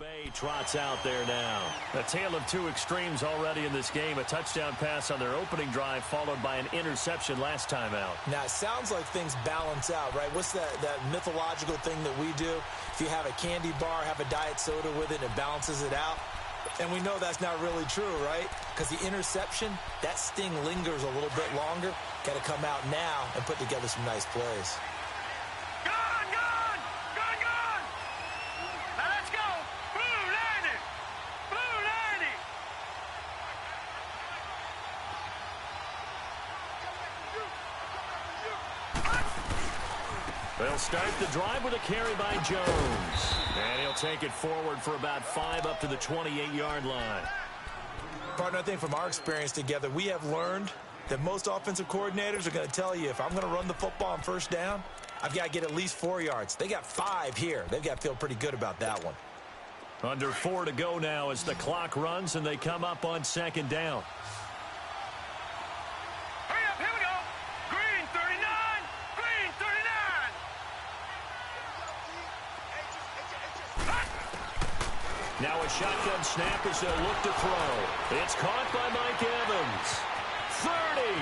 Bay trots out there now. A tale of two extremes already in this game. A touchdown pass on their opening drive followed by an interception last time out. Now, it sounds like things balance out, right? What's that mythological thing that we do? If you have a candy bar, have a diet soda with it, and it balances it out. And we know that's not really true, right? Because the interception, that sting lingers a little bit longer. Got to come out now and put together some nice plays. They'll start the drive with a carry by Jones. And he'll take it forward for about 5 up to the 28-yard line. Partner, I think from our experience together, we have learned that most offensive coordinators are going to tell you, if I'm going to run the football on first down, I've got to get at least 4 yards. They got 5 here. They've got to feel pretty good about that one. Under 4 to go now as the clock runs and they come up on second down. Now a shotgun snap as they'll look to throw. It's caught by Mike Evans. 30,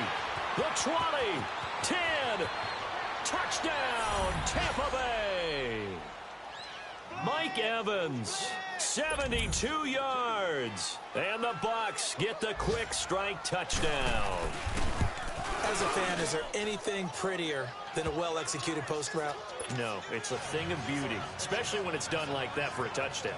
the 20, 10, touchdown, Tampa Bay. Mike Evans, 72 yards. And the Bucs get the quick strike touchdown. As a fan, is there anything prettier than a well-executed post route? No, it's a thing of beauty, especially when it's done like that for a touchdown.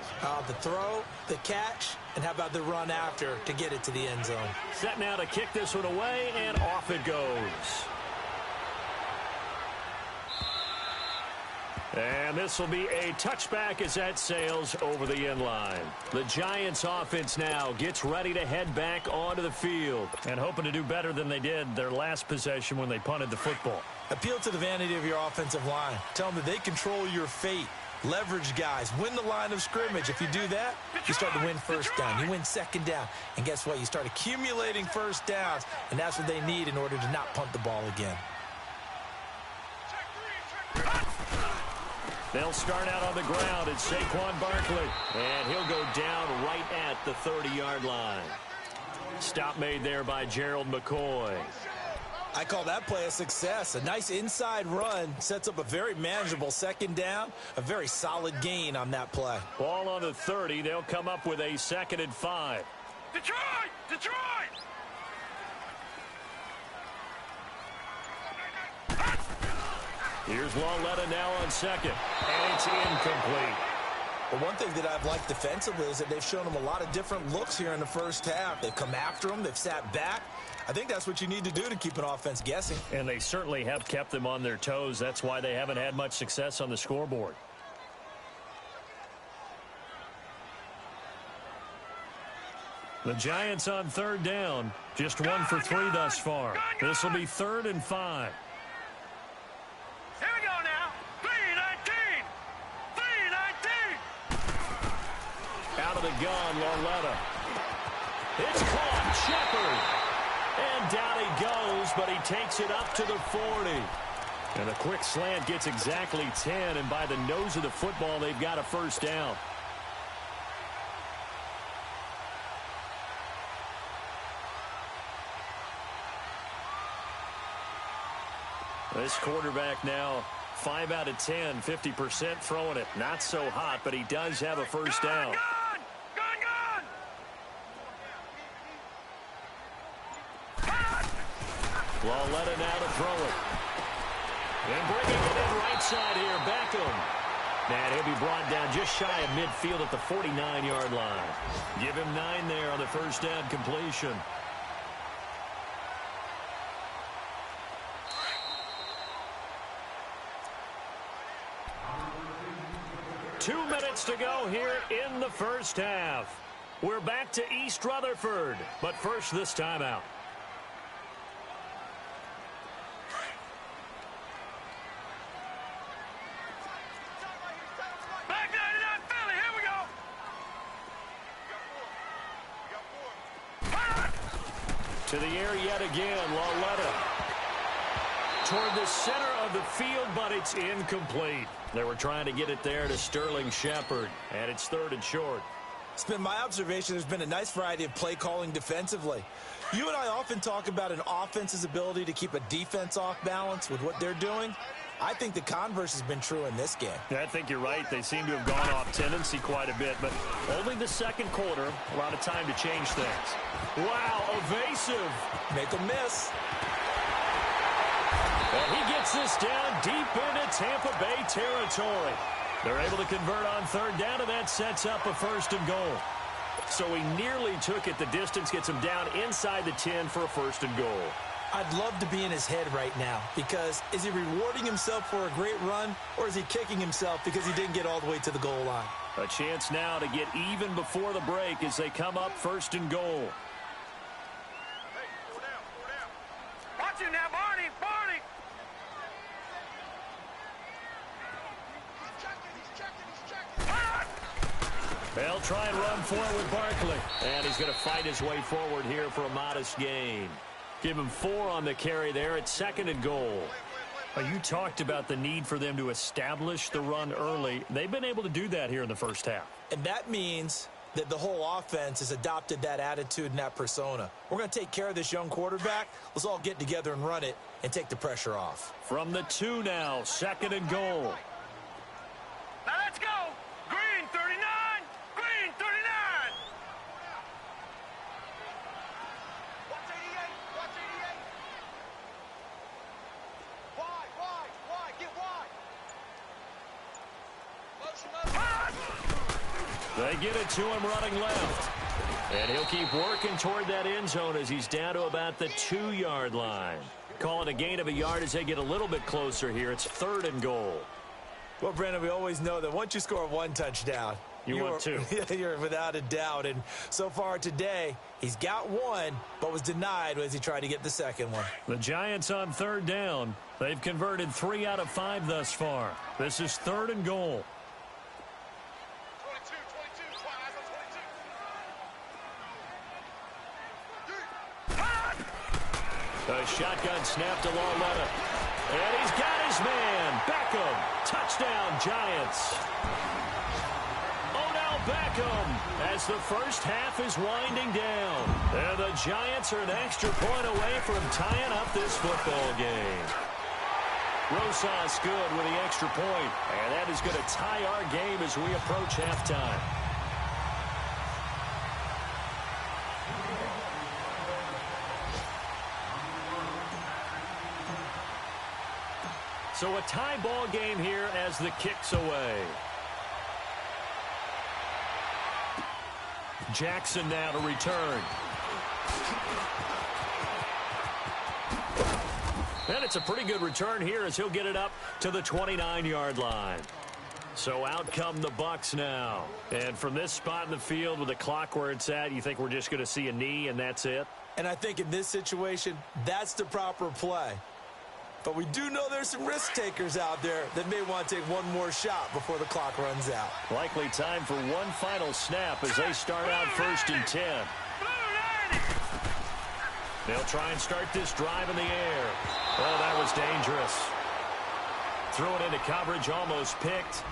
The throw, the catch, and how about the run after to get it to the end zone? Set now to kick this one away, and off it goes. And this will be a touchback as that sails over the end line. The Giants offense now gets ready to head back onto the field and hoping to do better than they did their last possession when they punted the football. Appeal to the vanity of your offensive line. Tell them that they control your fate. Leverage guys. Win the line of scrimmage. If you do that, you start to win first down. You win second down. And guess what? You start accumulating first downs, and that's what they need in order to not punt the ball again. They'll start out on the ground. It's Saquon Barkley. And he'll go down right at the 30-yard line. Stop made there by Gerald McCoy. I call that play a success. A nice inside run sets up a very manageable second down. A very solid gain on that play. Ball on the 30. They'll come up with a 2nd and 5. Detroit! Detroit! Here's Lauletta now on second. And it's incomplete. Well, one thing that I've liked defensively is that they've shown them a lot of different looks here in the first half. They've come after them. They've sat back. I think that's what you need to do to keep an offense guessing. And they certainly have kept them on their toes. That's why they haven't had much success on the scoreboard. The Giants on 3rd down. Just 1 for 3 thus far. This will be 3rd and 5. Here we go now. 3-19. 3-19. Out of the gun, Lauletta. It's caught. Shepard. And down he goes, but he takes it up to the 40. And a quick slant gets exactly 10, and by the nose of the football, they've got a first down. This quarterback now 5 out of 10, 50% throwing it. Not so hot, but he does have a first down. Lauletta now to throw it. And bringing it in right side here, Beckham. And he'll be brought down just shy of midfield at the 49-yard line. Give him 9 there on the first down completion. Two minutes to go here in the first half. We're back to East Rutherford, but first this timeout. To the air yet again, Lauletta. Toward the center of the field, but it's incomplete. They were trying to get it there to Sterling Shepard, and it's 3rd and short. It's been my observation there's been a nice variety of play calling defensively. You and I often talk about an offense's ability to keep a defense off balance with what they're doing. I think the converse has been true in this game. Yeah, I think you're right. They seem to have gone off tendency quite a bit, but only the second quarter, a lot of time to change things. Wow, evasive. Make a miss. And he gets this down deep into Tampa Bay territory. They're able to convert on 3rd down, and that sets up a 1st and goal. So he nearly took it the distance, gets him down inside the 10 for a 1st and goal. I'd love to be in his head right now, because is he rewarding himself for a great run, or is he kicking himself because he didn't get all the way to the goal line? A chance now to get even before the break as they come up 1st and goal. Hey, 4 down, 4 down. Watch him now, Barney, Barney. They'll try and run forward Barkley. And he's going to fight his way forward here for a modest gain. Give him 4 on the carry there at 2nd and goal. You talked about the need for them to establish the run early. They've been able to do that here in the first half. And that means that the whole offense has adopted that attitude and that persona. We're going to take care of this young quarterback. Let's all get together and run it and take the pressure off. From the 2 now, 2nd and goal. Now let's go. Green 39. Green 39. Watch 88. Watch 88. Wide. Get wide. Motion. They get it to him running left. And he'll keep working toward that end zone as he's down to about the 2-yard line. Call it a gain of a yard as they get a little bit closer here. It's 3rd and goal. Well, Brandon, we always know that once you score 1 touchdown, you want 2. You're without a doubt. And so far today, he's got 1, but was denied as he tried to get the 2nd one. The Giants on 3rd down. They've converted 3 out of 5 thus far. This is 3rd and goal. 22. Eyes on 22. A shotgun snap to Larletta. And he's got his man. Beckham. Touchdown, Giants. Odell Beckham as the first half is winding down. And the Giants are an extra point away from tying up this football game. Rosas good with the extra point. And that is going to tie our game as we approach halftime. So a tie ball game here as the kick's away. Jackson now to return. And it's a pretty good return here as he'll get it up to the 29-yard line. So out come the Bucs now. And from this spot in the field with the clock where it's at, you think we're just going to see a knee and that's it? And I think in this situation, that's the proper play. But we do know there's some risk takers out there that may want to take one more shot before the clock runs out. Likely time for one final snap as they start out 1st and 10. They'll try and start this drive in the air. Oh, that was dangerous. Threw it into coverage, almost picked.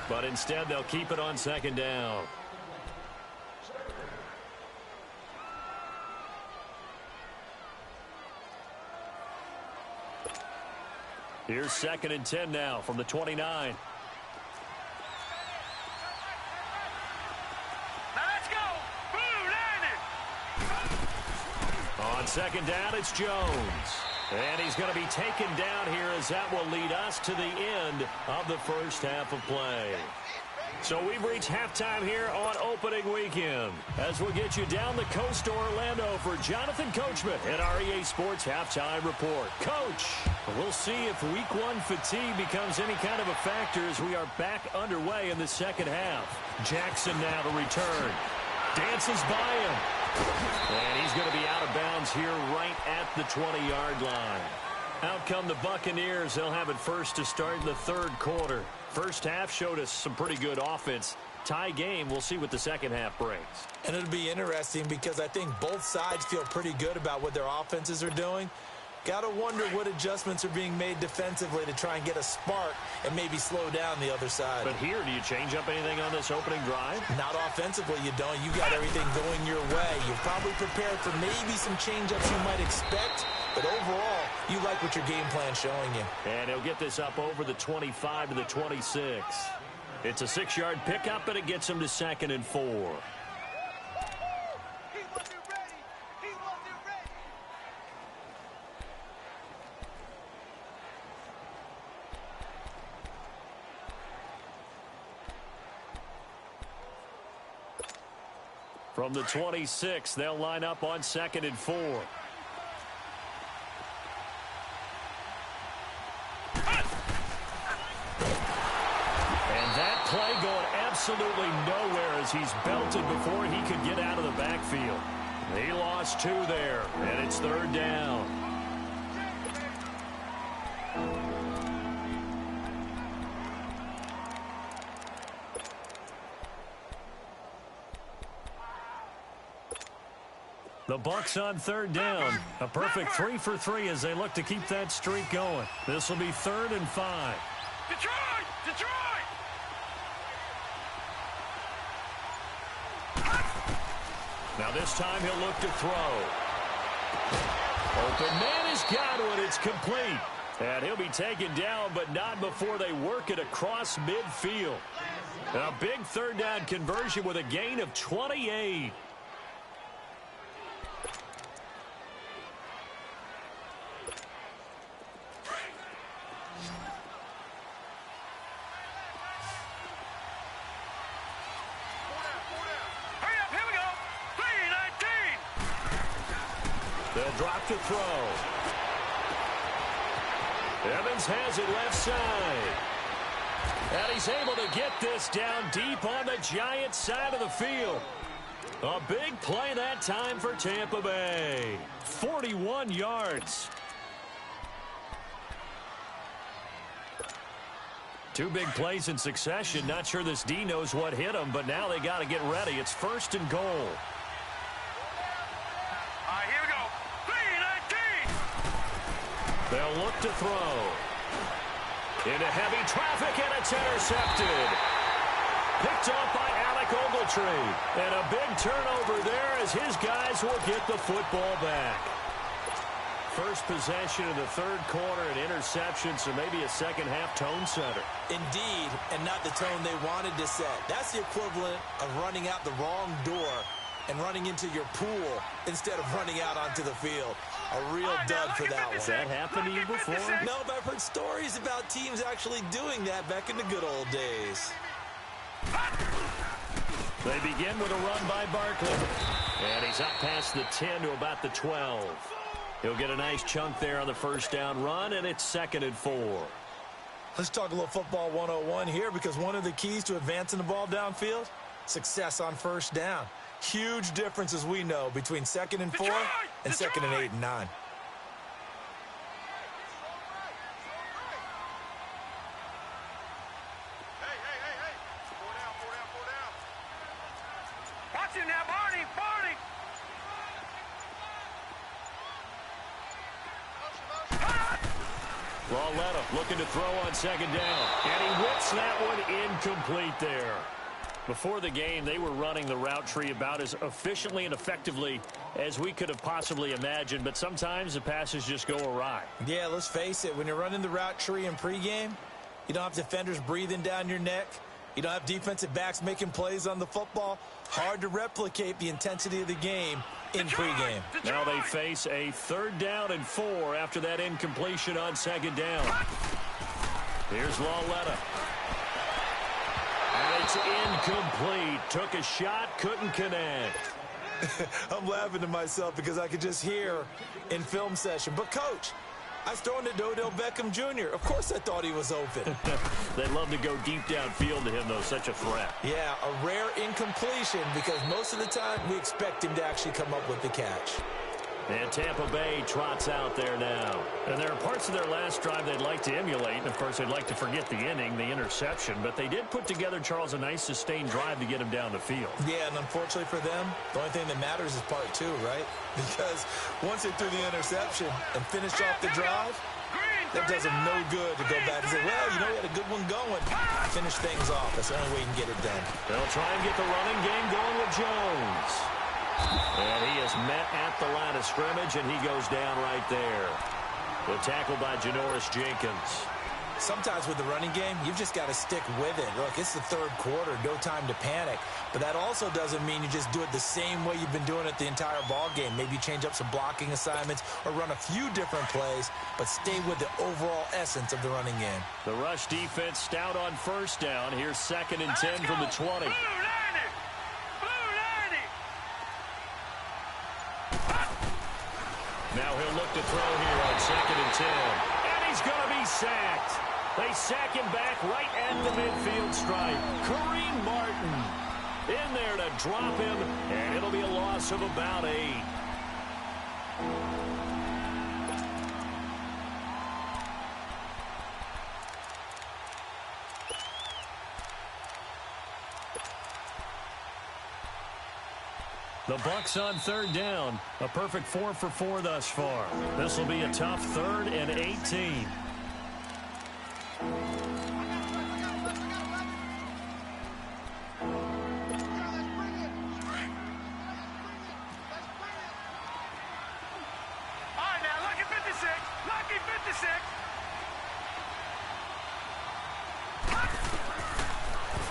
But instead, they'll keep it on 2nd down. Here's 2nd and 10 now from the 29. Now let's go. On 2nd down, it's Jones. And he's going to be taken down here as that will lead us to the end of the first half of play. So we've reached halftime here on opening weekend as we'll get you down the coast to Orlando for Jonathan Coachman at our EA Sports Halftime Report. Coach, we'll see if week 1 fatigue becomes any kind of a factor as we are back underway in the second half. Jackson now to return. Dances by him. And he's going to be out of bounds here right at the 20-yard line. Out come the Buccaneers. They'll have it first to start in the 3rd quarter. First half showed us some pretty good offense. Tie game. We'll see what the second half brings. And it'll be interesting because I think both sides feel pretty good about what their offenses are doing. Got to wonder what adjustments are being made defensively to try and get a spark and maybe slow down the other side. But here, do you change up anything on this opening drive? Not offensively, you don't. You got everything going your way. You're probably prepared for maybe some change-ups you might expect, but overall, you like what your game plan's showing you. And he'll get this up over the 25 to the 26. It's a 6-yard pickup, and it gets him to 2nd and 4. From the 26, they'll line up on 2nd and 4. And that play going absolutely nowhere as he's belted before he could get out of the backfield. He lost 2 there, and it's 3rd down. The Bucs on 3rd down. A perfect 3 for 3 as they look to keep that streak going. This will be 3rd and 5. Detroit! Detroit! Now this time he'll look to throw. Open man has got one. It's complete. And he'll be taken down, but not before they work it across midfield. A big 3rd down conversion with a gain of 28. They'll drop to throw. Evans has it left side. And he's able to get this down deep on the Giants side of the field. A big play that time for Tampa Bay. 41 yards. 2 big plays in succession. Not sure this D knows what hit him, but now they got to get ready. It's 1st and goal. They'll look to throw. Into heavy traffic, and it's intercepted. Picked off by Alec Ogletree. And a big turnover there as his guys will get the football back. First possession of the 3rd quarter, an interception, so maybe a second-half tone setter. Indeed, and not the tone they wanted to set. That's the equivalent of running out the wrong door and running into your pool instead of running out onto the field. A real dud for that one. Has that happened to you before? No, but I've heard stories about teams actually doing that back in the good old days. They begin with a run by Barkley. And he's up past the 10 to about the 12. He'll get a nice chunk there on the 1st down run, and it's 2nd and 4. Let's talk a little football 101 here, because one of the keys to advancing the ball downfield, success on 1st down. Huge difference, as we know, between 2nd and 4 and 2nd and 8 and 9. Hey. 4 down. Watch it now, Barney. Lauletta looking to throw on 2nd down. And he whips that one incomplete there. Before the game, they were running the route tree about as efficiently and effectively as we could have possibly imagined, but sometimes the passes just go awry. Yeah, let's face it. When you're running the route tree in pregame, you don't have defenders breathing down your neck. You don't have defensive backs making plays on the football. Hard to replicate the intensity of the game in pregame. Now they face a 3rd down and 4 after that incompletion on 2nd down. Here's Lauletta. And it's incomplete. Took a shot, couldn't connect. I'm laughing to myself because I could just hear in film session. But, Coach, I was throwing to Odell Beckham Jr. Of course I thought he was open. They love to go deep downfield to him, though. Such a threat. Yeah, a rare incompletion because most of the time we expect him to actually come up with the catch. And Tampa Bay trots out there now. And there are parts of their last drive they'd like to emulate. And, of course, they'd like to forget the inning, the interception. But they did put together, Charles, a nice sustained drive to get him down the field. Yeah, and unfortunately for them, the only thing that matters is part two, right? Because once they threw the interception and finished off the drive, that does them no good to go back and say, well, you know, we had a good one going. Finish things off. That's the only way you can get it done. They'll try and get the running game going with Jones. And he is met at the line of scrimmage, and he goes down right there. The tackle by Janoris Jenkins. Sometimes with the running game, you've just got to stick with it. Look, it's the third quarter, no time to panic. But that also doesn't mean you just do it the same way you've been doing it the entire ball game. Maybe you change up some blocking assignments or run a few different plays, but stay with the overall essence of the running game. The rush defense stout on first down. Here's 2nd and 10 from the 20. Now he'll look to throw here on 2nd and 10. And he's going to be sacked. They sack him back right at the midfield stripe. Kareem Martin in there to drop him, and it'll be a loss of about 8. The Bucs on 3rd down. A perfect 4 for 4 thus far. This will be a tough 3rd and 18.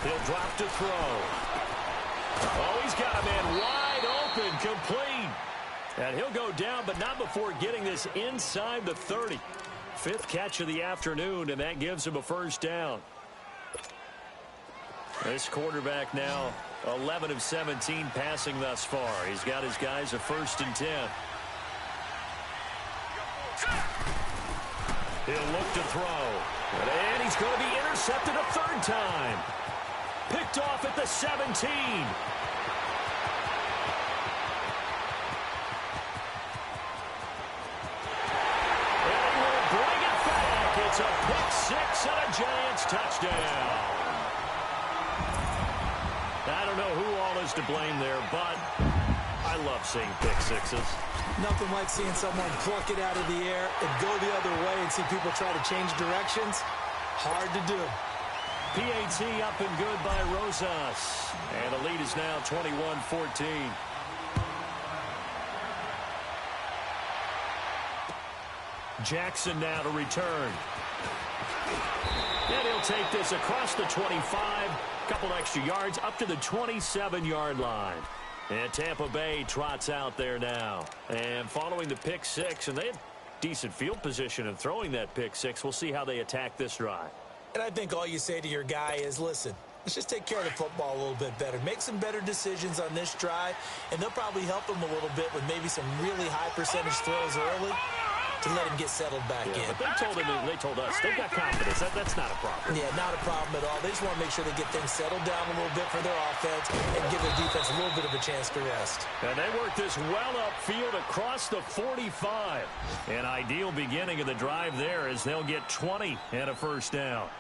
He'll drop to throw. Oh, he's got a man wide open, complete. And he'll go down, but not before getting this inside the 30. 5th catch of the afternoon, and that gives him a first down. This quarterback now 11 of 17 passing thus far. He's got his guys a 1st and 10. He'll look to throw. And he's going to be intercepted a 3rd time. Picked off at the 17. And will bring it back. It's a pick 6 and a Giants touchdown. I don't know who all is to blame there, but I love seeing pick 6s. Nothing like seeing someone pluck it out of the air and go the other way and see people try to change directions. Hard to do. PAT up and good by Rosas. And the lead is now 21-14. Jackson now to return. And he'll take this across the 25. Couple extra yards up to the 27-yard line. And Tampa Bay trots out there now. And following the pick 6, and they had decent field position in throwing that pick 6. We'll see how they attack this drive. And I think all you say to your guy is, listen, let's just take care of the football a little bit better. Make some better decisions on this drive, and they'll probably help him a little bit with maybe some really high percentage throws early to let him get settled back in. But they told us they've got confidence. That's not a problem. Yeah, not a problem at all. They just want to make sure they get things settled down a little bit for their offense and give their defense a little bit of a chance to rest. And they work this well upfield across the 45. An ideal beginning of the drive there as they'll get 20 and a first down.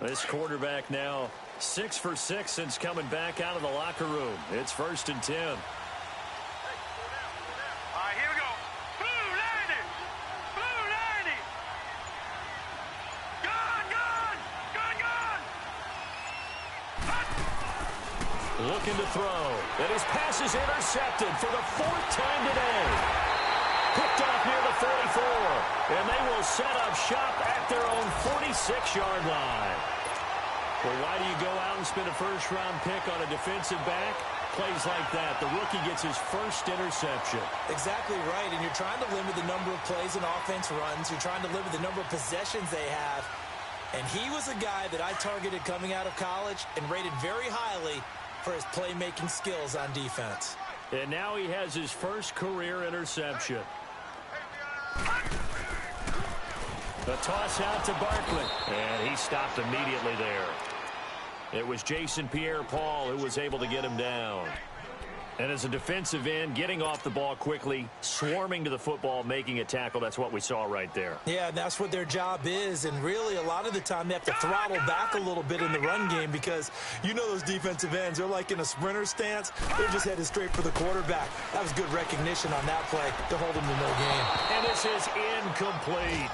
This quarterback now 6 for 6 since coming back out of the locker room. It's 1st and 10. All right, here we go. Blue 90. Blue 90. Gone, gone. Gone, gone. Looking to throw. And his pass is intercepted for the 4th time today. Picked off near the 44. And they will set up shop at their own 46-yard line. Well, why do you go out and spend a first-round pick on a defensive back? Plays like that. The rookie gets his first interception. Exactly right, and you're trying to limit the number of plays and offense runs. You're trying to limit the number of possessions they have. And he was a guy that I targeted coming out of college and rated very highly for his playmaking skills on defense. And now he has his first career interception. A toss out to Barkley. And he stopped immediately there. It was Jason Pierre-Paul who was able to get him down. And as a defensive end, getting off the ball quickly, swarming to the football, making a tackle, that's what we saw right there. Yeah, that's what their job is. And really, a lot of the time, they have to throttle back a little bit in the run game because you know those defensive ends, they're like in a sprinter stance. They're just headed straight for the quarterback. That was good recognition on that play to hold him to no gain. And this is incomplete.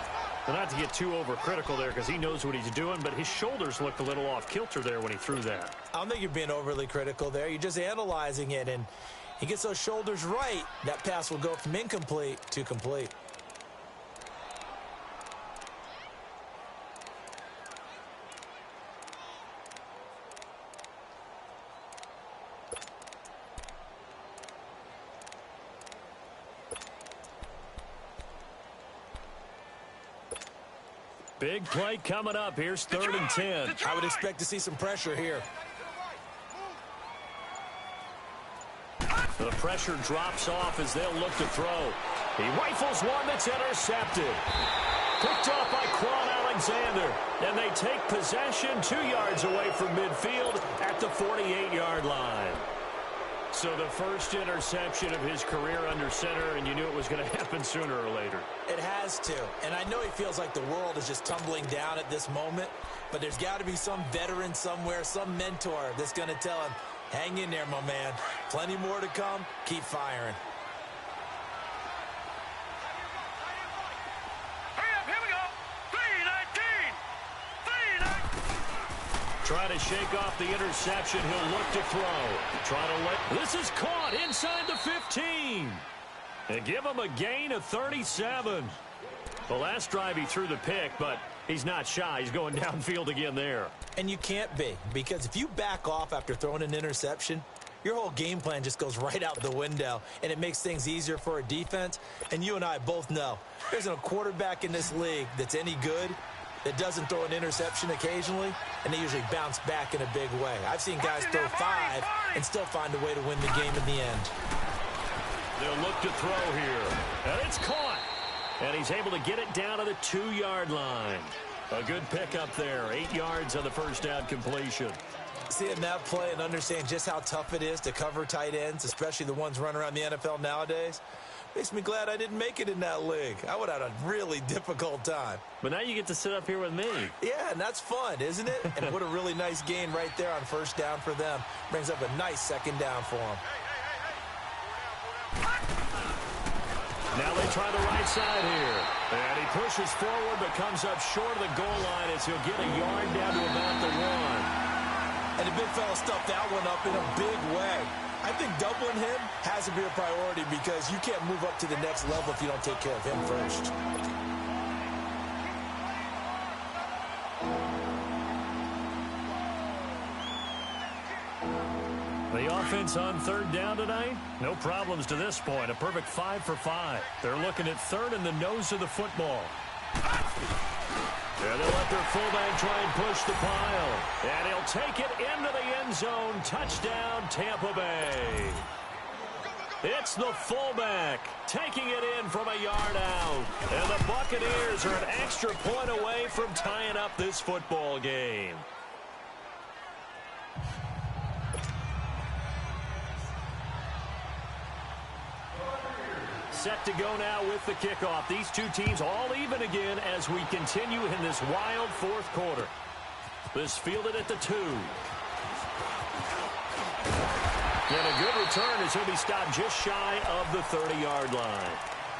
Well, not to get too overcritical there because he knows what he's doing, but his shoulders looked a little off kilter there when he threw that. I don't think you're being overly critical there. You're just analyzing it, and he gets those shoulders right. That pass will go from incomplete to complete. Big play coming up. Here's 3rd and 10. I would expect to see some pressure here. The pressure drops off as they'll look to throw. He rifles one that's intercepted. Picked up by Quan Alexander. And they take possession 2 yards away from midfield at the 48-yard line. So the first interception of his career under center, and you knew it was going to happen sooner or later. It has to. And I know he feels like the world is just tumbling down at this moment, but there's got to be some veteran somewhere, some mentor that's going to tell him, hang in there, my man. Plenty more to come. Keep firing. Hurry up, here we go. 3-19. Trying to shake off the interception. He'll look to throw. This is caught inside the 15. And give him a gain of 37. The last drive he threw the pick, but he's not shy. He's going downfield again there. And you can't be, because if you back off after throwing an interception, your whole game plan just goes right out the window, and it makes things easier for a defense. And you and I both know there's no quarterback in this league that's any good that doesn't throw an interception occasionally, and they usually bounce back in a big way. I've seen guys throw 5 and still find a way to win the game in the end. They'll look to throw here. And it's caught. And he's able to get it down to the 2-yard line. A good pickup there. 8 yards on the first down completion. Seeing that play and understand just how tough it is to cover tight ends, especially the ones running around the NFL nowadays, makes me glad I didn't make it in that league. I would have had a really difficult time. But now you get to sit up here with me. Yeah, and that's fun, isn't it? And what a really nice gain right there on first down for them. Brings up a nice second down for them. Now they try the right side here. And he pushes forward but comes up short of the goal line as he'll get a yard down to about the 1. And the big fella stuffed that one up in a big way. I think doubling him has to be a priority because you can't move up to the next level if you don't take care of him first. The offense on 3rd down tonight, no problems to this point. A perfect 5 for 5. They're looking at 3rd in the nose of the football. And they'll let their fullback try and push the pile. And he'll take it into the end zone. Touchdown, Tampa Bay. It's the fullback taking it in from a yard out. And the Buccaneers are an extra point away from tying up this football game. Set to go now with the kickoff. These two teams all even again as we continue in this wild 4th quarter. This fielded at the 2. And a good return as he'll be stopped just shy of the 30-yard line.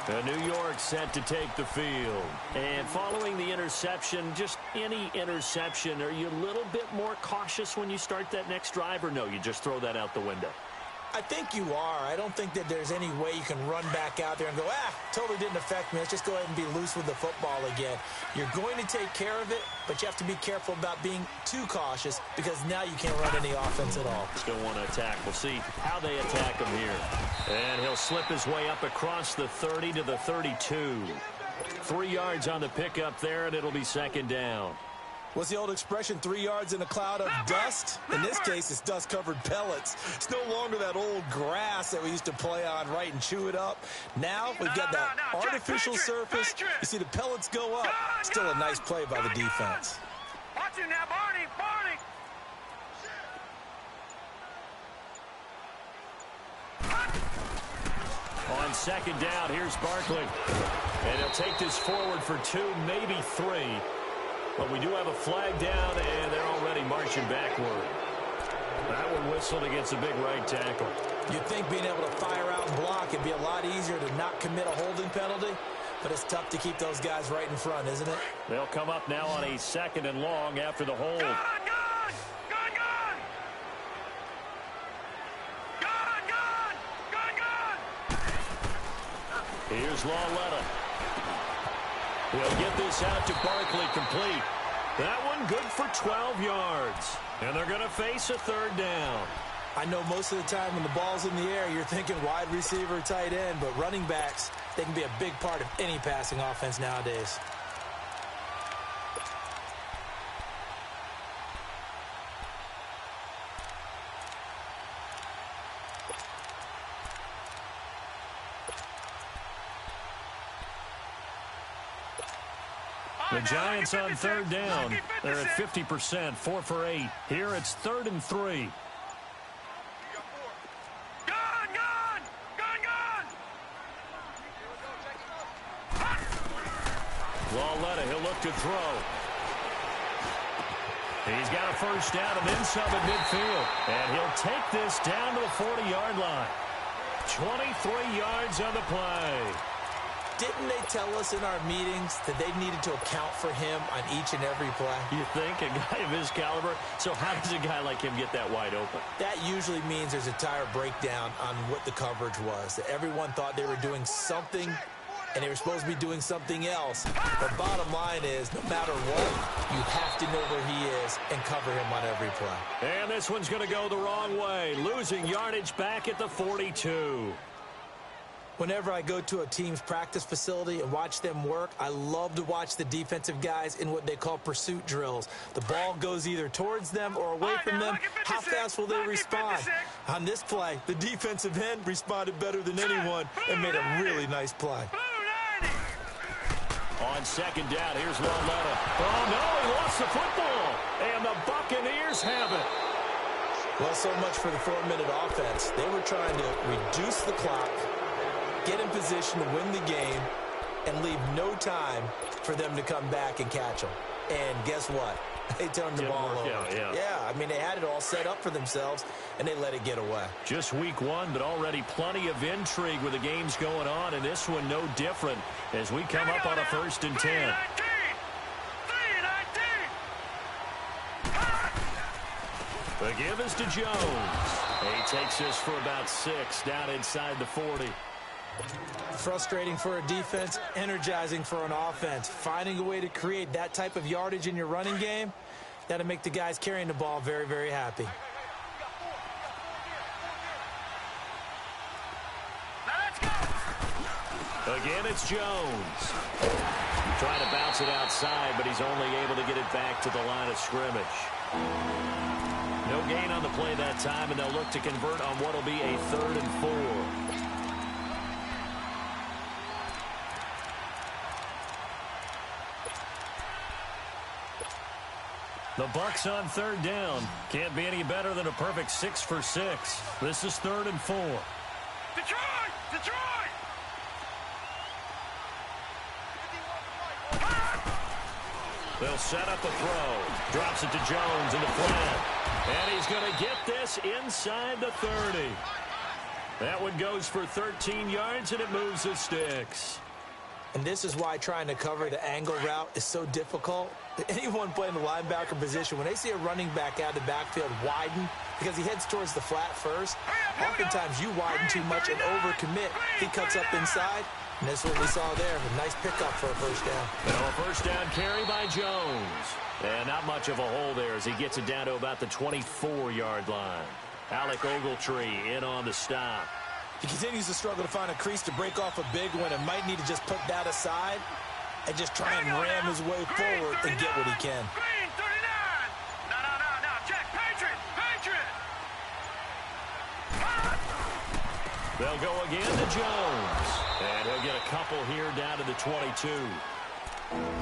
And New York set to take the field. And following the interception, just any interception, are you a little bit more cautious when you start that next drive, or no, you just throw that out the window? I think you are. I don't think that there's any way you can run back out there and go, totally didn't affect me. Let's just go ahead and be loose with the football again. You're going to take care of it, but you have to be careful about being too cautious because now you can't run any offense at all. Still want to attack. We'll see how they attack him here. And he'll slip his way up across the 30 to the 32. 3 yards on the pickup there, and it'll be 2nd down. What's the old expression, 3 yards in a cloud of dust? In this case, it's dust-covered pellets. It's no longer that old grass that we used to play on, right, and chew it up. Now we've got that artificial surface. You see the pellets go up. Still a nice play by the defense. Watch it now, Barney. On second down, here's Barkley. And he'll take this forward for 2, maybe 3. But we do have a flag down, and they're already marching backward. That one whistled against a big right tackle. You'd think being able to fire out and block it'd be a lot easier to not commit a holding penalty, but it's tough to keep those guys right in front, isn't it? They'll come up now on a 2nd and long after the hold. Gun! Here's Lawletta. He'll get this out to Barkley, complete. That one good for 12 yards. And they're going to face a 3rd down. I know most of the time when the ball's in the air, you're thinking wide receiver, tight end, but running backs, they can be a big part of any passing offense nowadays. The Giants on 3rd down. They're at 50%, 4 for 8. Here it's 3rd and 3. Lawletta, he'll look to throw. He's got a 1st down and then some at midfield. And he'll take this down to the 40-yard line. 23 yards on the play. Didn't they tell us in our meetings that they needed to account for him on each and every play? You think? A guy of his caliber? So how does a guy like him get that wide open? That usually means there's a tire breakdown on what the coverage was. That everyone thought they were doing something, and they were supposed to be doing something else. The bottom line is, no matter what, you have to know where he is and cover him on every play. And this one's going to go the wrong way, losing yardage back at the 42. Whenever I go to a team's practice facility and watch them work, I love to watch the defensive guys in what they call pursuit drills. The ball goes either towards them or away from them. How fast will they respond? On this play, the defensive end responded better than anyone and made a really nice play. On 2nd down, here's Lawletta. Oh, no, he lost the football. And the Buccaneers have it. Well, so much for the 4-minute offense. They were trying to reduce the clock, get in position to win the game, and leave no time for them to come back and catch them. And guess what? They turned the ball over. Yeah, I mean, they had it all set up for themselves, and they let it get away. Just week 1, but already plenty of intrigue with the games going on, and this one no different as we come up on a 1st and 10. The give is to Jones. He takes this for about 6 down inside the 40. Frustrating for a defense, energizing for an offense. Finding a way to create that type of yardage in your running game, that'll make the guys carrying the ball very, very happy. Again, it's Jones. Trying to bounce it outside, but he's only able to get it back to the line of scrimmage. No gain on the play that time, and they'll look to convert on what will be a 3rd and 4. The Bucs on 3rd down. Can't be any better than a perfect 6 for 6. This is 3rd and 4. Detroit! Detroit! They'll set up a throw. Drops it to Jones in the flat. And he's going to get this inside the 30. That one goes for 13 yards, and it moves the sticks. And this is why trying to cover the angle route is so difficult. Anyone playing the linebacker position, when they see a running back out of the backfield widen, because he heads towards the flat first, oftentimes you widen too much and overcommit. He cuts up inside, and that's what we saw there. A nice pickup for a 1st down. Well, a 1st down carry by Jones. And not much of a hole there as he gets it down to about the 24-yard line. Alec Ogletree in on the stop. He continues to struggle to find a crease to break off a big one and might need to just put that aside and just try and ram his way forward and get what he can. Green They'll go again to Jones. And he'll get a couple here down to the 22.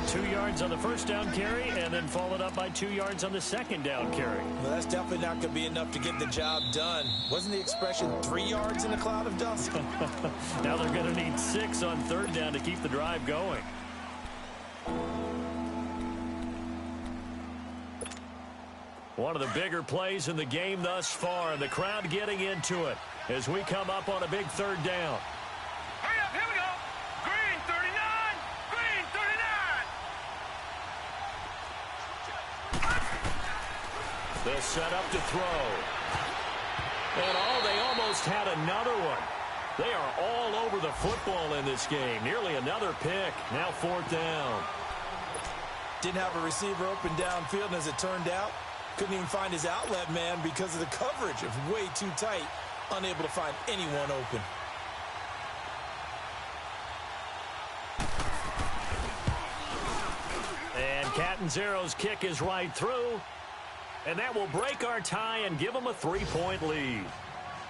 2 yards on the first down carry, and then followed up by 2 yards on the second down carry. Well, that's definitely not going to be enough to get the job done. Wasn't the expression 3 yards in a cloud of dust? Now they're going to need 6 on third down to keep the drive going. One of the bigger plays in the game thus far, and the crowd getting into it as we come up on a big third down. Hurry up, here we go. Green 39, green 39. They'll set up to throw. And they almost had another one. They are all over the football in this game. Nearly another pick. Now fourth down. Didn't have a receiver open downfield, and as it turned out, couldn't even find his outlet man because of the coverage. It was way too tight. Unable to find anyone open. And Catanzaro's kick is right through. And that will break our tie and give them a 3-point lead.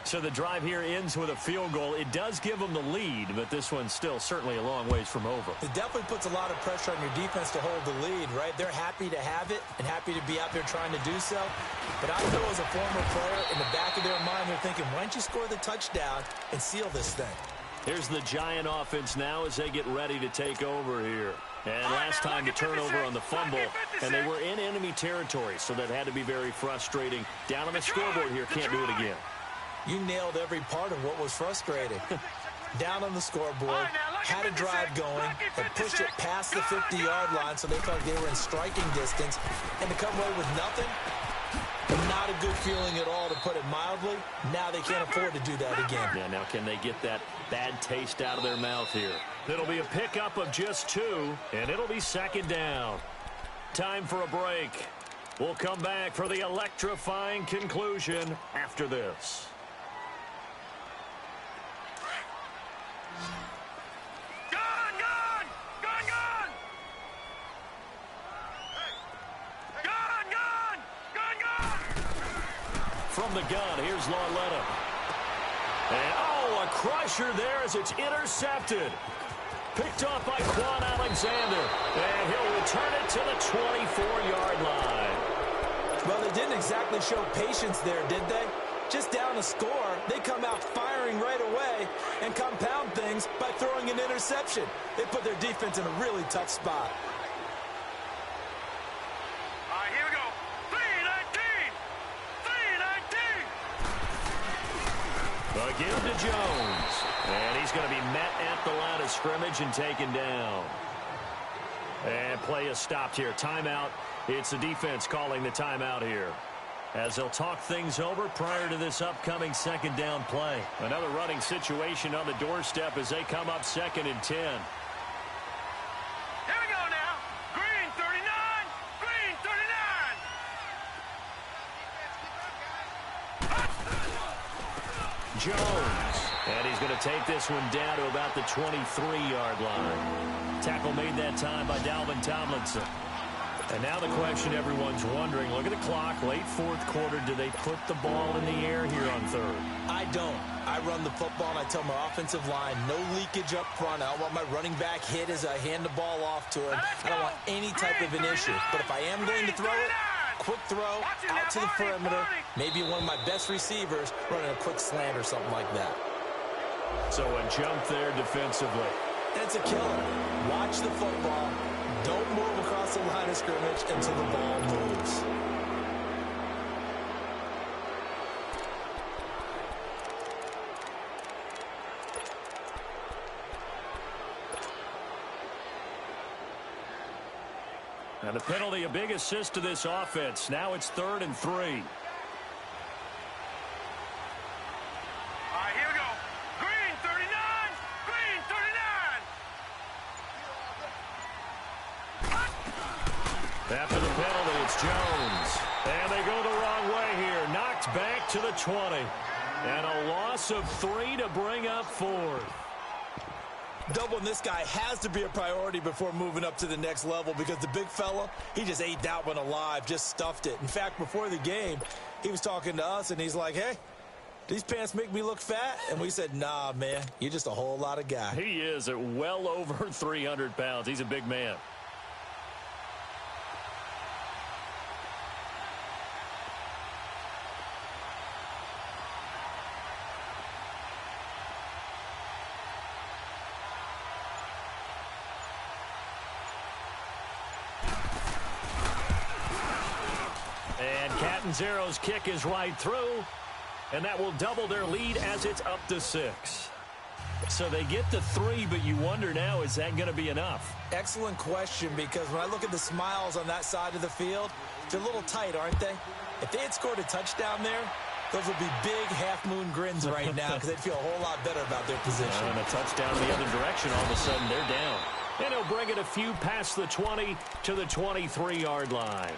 So the drive here ends with a field goal. It does give them the lead, but this one's still certainly a long ways from over. It definitely puts a lot of pressure on your defense to hold the lead, right? They're happy to have it and happy to be out there trying to do so. But I know as a former player, in the back of their mind, they're thinking, why don't you score the touchdown and seal this thing? Here's the Giant offense now as they get ready to take over here. And last time the turnover on the fumble, and they were in enemy territory, so that had to be very frustrating. Down on the scoreboard here, can't do it again. You nailed every part of what was frustrating. Down on the scoreboard, had a drive going, and pushed it past the 50-yard line so they felt like they were in striking distance. And to come away with nothing, not a good feeling at all, to put it mildly. Now they can't afford to do that again. Yeah, now can they get that bad taste out of their mouth here? It'll be a pickup of just 2, and it'll be second down. Time for a break. We'll come back for the electrifying conclusion after this. From the gun, here's Lauletta. And, a crusher there as it's intercepted. Picked off by Quan Alexander. And he'll return it to the 24-yard line. Well, they didn't exactly show patience there, did they? Just down a score, they come out firing right away and compound things by throwing an interception. They put their defense in a really tough spot. Again to Jones. And he's going to be met at the line of scrimmage and taken down. And play is stopped here. Timeout. It's the defense calling the timeout here, as they'll talk things over prior to this upcoming second down play. Another running situation on the doorstep as they come up 2nd and 10. Here we go now. Green 39, green 39. Jones. And he's going to take this one down to about the 23-yard line. Tackle made that time by Dalvin Tomlinson. And now the question everyone's wondering, look at the clock, late fourth quarter, do they put the ball in the air here on third? I don't. I run the football and I tell my offensive line, no leakage up front. I don't want my running back hit as I hand the ball off to him. I don't want any type of an issue. But if I am going to throw it, quick throw, out to the perimeter, maybe one of my best receivers running a quick slant or something like that. So a jump there defensively. And it's a killer. Watch the football. Don't move across the line of scrimmage until the ball moves. And the penalty, a big assist to this offense. Now it's 3rd and 3. After the penalty, it's Jones. And they go the wrong way here. Knocked back to the 20. And a loss of 3 to bring up 4th. Doubling this guy has to be a priority before moving up to the next level, because the big fella, he just ate that one alive, just stuffed it. In fact, before the game, he was talking to us, and he's like, hey, these pants make me look fat? And we said, nah, man, you're just a whole lot of guy. He is at well over 300 pounds. He's a big man. And Catanzaro's kick is right through, and that will double their lead as it's up to 6. So they get the 3, but you wonder now, is that going to be enough? Excellent question, because when I look at the smiles on that side of the field, they're a little tight, aren't they? If they had scored a touchdown there, those would be big half-moon grins right now because they'd feel a whole lot better about their position. And a touchdown the other direction, all of a sudden they're down. And he'll bring it a few past the 20 to the 23-yard line.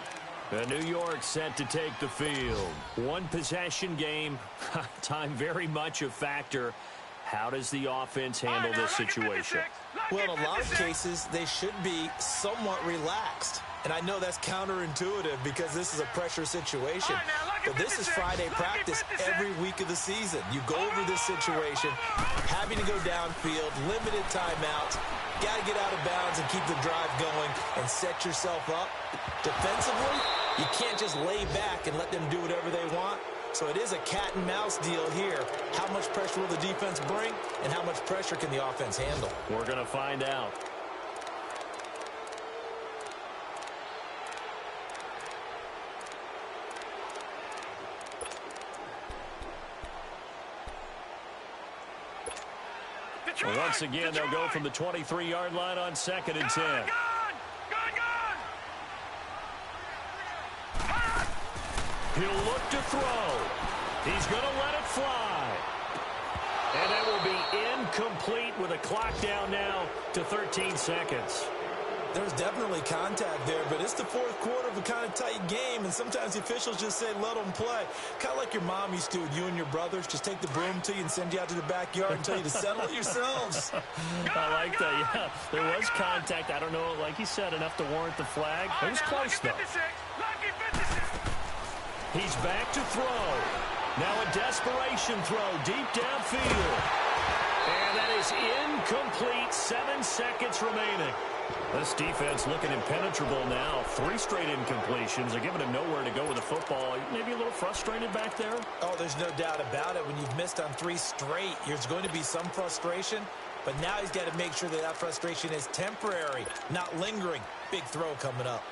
New York set to take the field. One possession game, time very much a factor. How does the offense handle this situation? Well, in a lot of cases, they should be somewhat relaxed. And I know that's counterintuitive because this is a pressure situation. But this is Friday practice every week of the season. You go over this situation, having to go downfield, limited timeouts, got to get out of bounds and keep the drive going and set yourself up. Defensively, you can't just lay back and let them do whatever they want. So it is a cat and mouse deal here. How much pressure will the defense bring, and how much pressure can the offense handle? We're going to find out. Well, once again, they'll go from the 23-yard line on 2nd and 10. He'll look to throw. He's going to let it fly. And that will be incomplete with a clock down now to 13 seconds. There's definitely contact there, but it's the fourth quarter of a kind of tight game, and sometimes the officials just say, let them play. Kind of like your mom used to, you and your brothers, just take the broom to you and send you out to the backyard and tell you to settle it yourselves. I like that, yeah. There was contact. I don't know, like you said, enough to warrant the flag. It was close, though. He's back to throw. Now a desperation throw deep downfield. And that is incomplete. 7 seconds remaining. This defense looking impenetrable now. 3 straight incompletions. They're giving him nowhere to go with the football. Maybe a little frustrated back there. Oh, there's no doubt about it. When you've missed on 3 straight, there's going to be some frustration. But now he's got to make sure that that frustration is temporary, not lingering. Big throw coming up.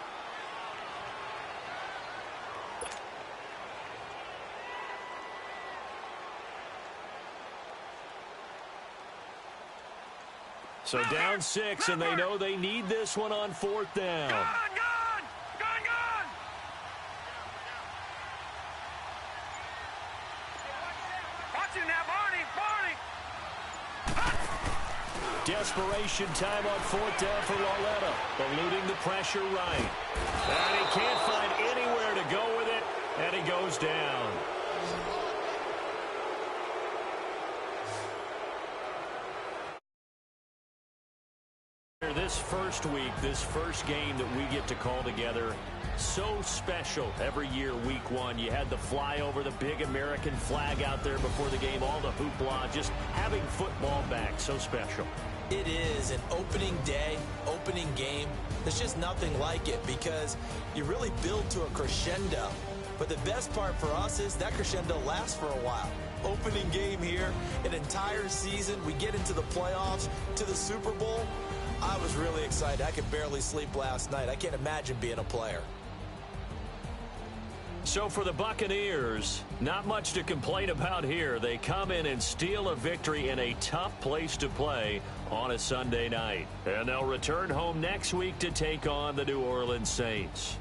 So down 6, and they know they need this one on 4th down. Gone! Watch you now, Barney! Desperation time on 4th down for Lauletta. Eluding the pressure right. And he can't find anywhere to go with it, and he goes down. This first week, this first game that we get to call together, so special every year, week 1. You had the flyover, the big American flag out there before the game, all the hoopla, just having football back, so special. It is an opening day, opening game. There's just nothing like it because you really build to a crescendo. But the best part for us is that crescendo lasts for a while. Opening game here, an entire season. We get into the playoffs, to the Super Bowl. I was really excited. I could barely sleep last night. I can't imagine being a player. So for the Buccaneers, not much to complain about here. They come in and steal a victory in a tough place to play on a Sunday night. And they'll return home next week to take on the New Orleans Saints.